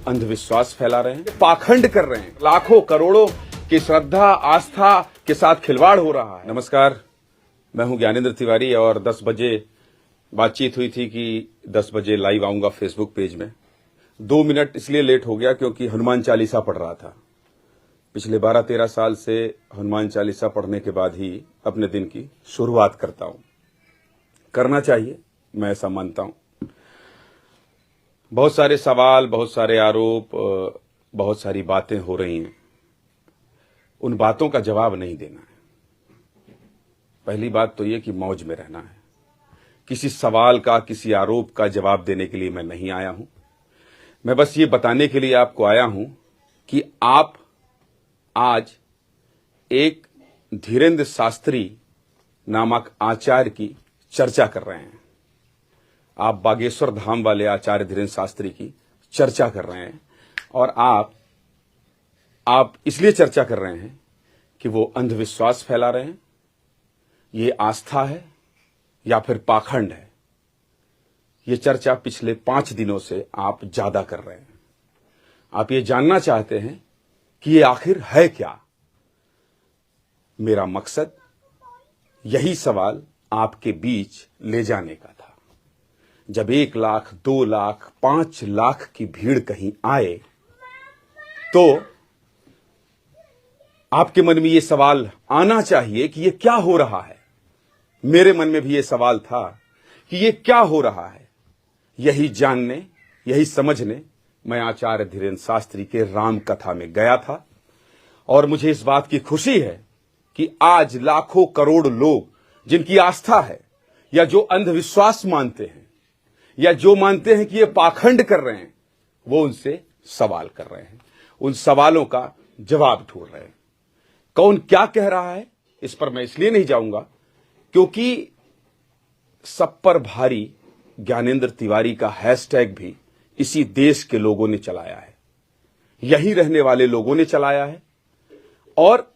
अंधविश्वास फैला रहे हैं, पाखंड कर रहे हैं, लाखों करोड़ों की श्रद्धा आस्था के साथ खिलवाड़ हो रहा है। नमस्कार, मैं हूं ज्ञानेंद्र तिवारी और 10 बजे बातचीत हुई थी कि 10 बजे लाइव आऊंगा फेसबुक पेज में। 2 मिनट इसलिए लेट हो गया क्योंकि हनुमान चालीसा पढ़ रहा था। पिछले 12-13 साल से हनुमान चालीसा पढ़ने के बाद ही अपने दिन की शुरुआत करता हूं। करना चाहिए, मैं ऐसा मानता हूं। बहुत सारे सवाल, बहुत सारे आरोप, बहुत सारी बातें हो रही हैं। उन बातों का जवाब नहीं देना है। पहली बात तो यह कि मौज में रहना है। किसी सवाल का, किसी आरोप का जवाब देने के लिए मैं नहीं आया हूं। मैं बस ये बताने के लिए आपको आया हूं कि आप आज एक धीरेन्द्र शास्त्री नामक आचार्य की चर्चा कर रहे हैं। आप बागेश्वर धाम वाले आचार्य धीरेन्द्र शास्त्री की चर्चा कर रहे हैं और आप इसलिए चर्चा कर रहे हैं कि वो अंधविश्वास फैला रहे हैं, ये आस्था है या फिर पाखंड है। ये चर्चा पिछले 5 दिनों से आप ज्यादा कर रहे हैं। आप ये जानना चाहते हैं कि ये आखिर है क्या। मेरा मकसद यही सवाल आपके बीच ले जाने का था। जब 1 लाख, 2 लाख, 5 लाख की भीड़ कहीं आए तो आपके मन में यह सवाल आना चाहिए कि यह क्या हो रहा है। मेरे मन में भी यह सवाल था कि यह क्या हो रहा है। यही जानने, यही समझने मैं आचार्य धीरेन्द्र शास्त्री के राम कथा में गया था और मुझे इस बात की खुशी है कि आज लाखों करोड़ लोग जिनकी आस्था है या जो अंधविश्वास मानते हैं या जो मानते हैं कि ये पाखंड कर रहे हैं, वो उनसे सवाल कर रहे हैं, उन सवालों का जवाब ढूंढ रहे हैं। कौन क्या कह रहा है इस पर मैं इसलिए नहीं जाऊंगा क्योंकि सब पर भारी ज्ञानेंद्र तिवारी का हैशटैग भी इसी देश के लोगों ने चलाया है, यही रहने वाले लोगों ने चलाया है। और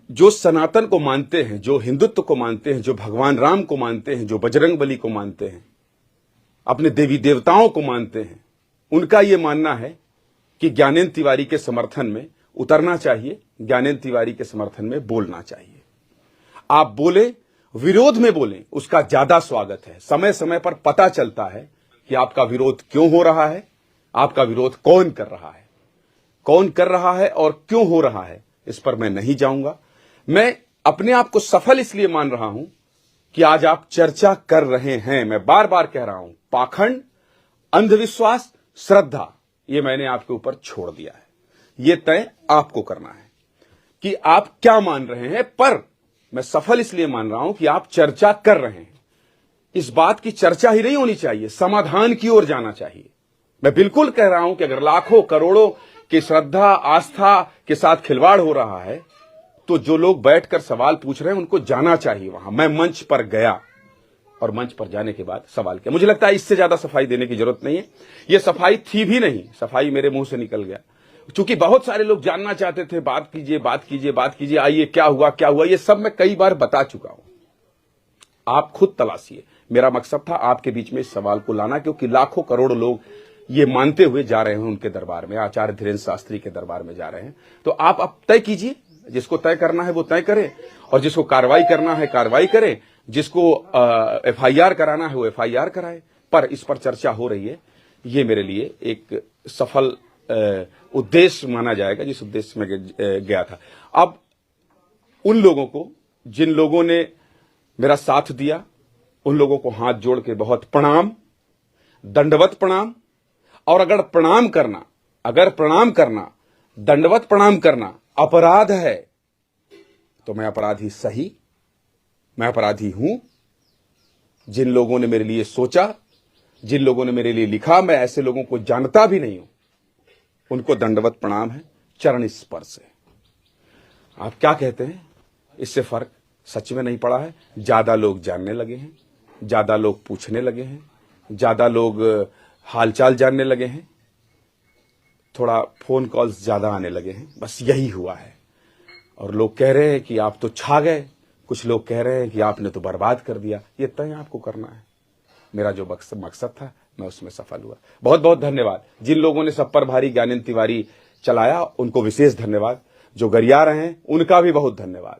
जो सनातन को मानते हैं, जो हिंदुत्व को मानते हैं, जो भगवान राम को मानते हैं, जो बजरंगबली को मानते हैं, अपने देवी देवताओं को मानते हैं, उनका यह मानना है कि ज्ञानेंद्र तिवारी के समर्थन में उतरना चाहिए, ज्ञानेंद्र तिवारी के समर्थन में बोलना चाहिए। आप बोले, विरोध में बोलें, उसका ज्यादा स्वागत है। समय समय पर पता चलता है कि आपका विरोध क्यों हो रहा है, आपका विरोध कौन कर रहा है, कौन कर रहा है और क्यों हो रहा है, इस पर मैं नहीं जाऊंगा। मैं अपने आप को सफल इसलिए मान रहा हूं कि आज आप चर्चा कर रहे हैं। मैं बार बार कह रहा हूं, पाखंड, अंधविश्वास, श्रद्धा, ये मैंने आपके ऊपर छोड़ दिया है। ये तय आपको करना है कि आप क्या मान रहे हैं। पर मैं सफल इसलिए मान रहा हूं कि आप चर्चा कर रहे हैं। इस बात की चर्चा ही नहीं होनी चाहिए, समाधान की ओर जाना चाहिए। मैं बिल्कुल कह रहा हूं कि अगर लाखों करोड़ों की श्रद्धा आस्था के साथ खिलवाड़ हो रहा है तो जो लोग बैठकर सवाल पूछ रहे हैं उनको जाना चाहिए वहां। मैं मंच पर गया और मंच पर जाने के बाद सवाल किया। मुझे लगता है इससे ज्यादा सफाई देने की जरूरत नहीं है। यह सफाई थी भी नहीं, सफाई मेरे मुंह से निकल गया। चूंकि बहुत सारे लोग जानना चाहते थे, बात कीजिए, बात कीजिए, बात कीजिए, आइए, क्या हुआ, क्या हुआ, ये सब मैं कई बार बता चुका हूं। आप खुद तलाशिए। मेरा मकसद था आपके बीच में इस सवाल को लाना, क्योंकि लाखों करोड़ लोग ये मानते हुए जा रहे हैं उनके दरबार में, आचार्य धीरेन्द्र शास्त्री के दरबार में जा रहे हैं। तो आप अब तय कीजिए, जिसको तय करना है वो तय करे और जिसको कार्रवाई करना है कार्रवाई करे, जिसको FIR कराना है वो FIR कराए। पर इस पर चर्चा हो रही है, ये मेरे लिए एक सफल उद्देश्य माना जाएगा जिस उद्देश्य में गया था। अब उन लोगों को, जिन लोगों ने मेरा साथ दिया, उन लोगों को हाथ जोड़ के बहुत प्रणाम, दंडवत प्रणाम। और अगर प्रणाम करना, दंडवत प्रणाम करना अपराध है तो मैं अपराधी सही, मैं अपराधी हूं। जिन लोगों ने मेरे लिए सोचा, जिन लोगों ने मेरे लिए लिखा, मैं ऐसे लोगों को जानता भी नहीं हूं, उनको दंडवत प्रणाम है, चरण स्पर्श है। आप क्या कहते हैं? इससे फर्क सच में नहीं पड़ा है। ज्यादा लोग जानने लगे हैं, ज्यादा लोग पूछने लगे हैं, ज्यादा लोग हालचाल जानने लगे हैं, थोड़ा फोन कॉल्स ज्यादा आने लगे हैं। बस यही हुआ है। और लोग कह रहे हैं कि आप तो छा गए, कुछ लोग कह रहे हैं कि आपने तो बर्बाद कर दिया। ये तय आपको करना है। मेरा जो मकसद था मैं उसमें सफल हुआ। बहुत बहुत धन्यवाद। जिन लोगों ने सब पर भारी ज्ञानेंद्र तिवारी चलाया उनको विशेष धन्यवाद। जो गरिया रहे हैं उनका भी बहुत धन्यवाद।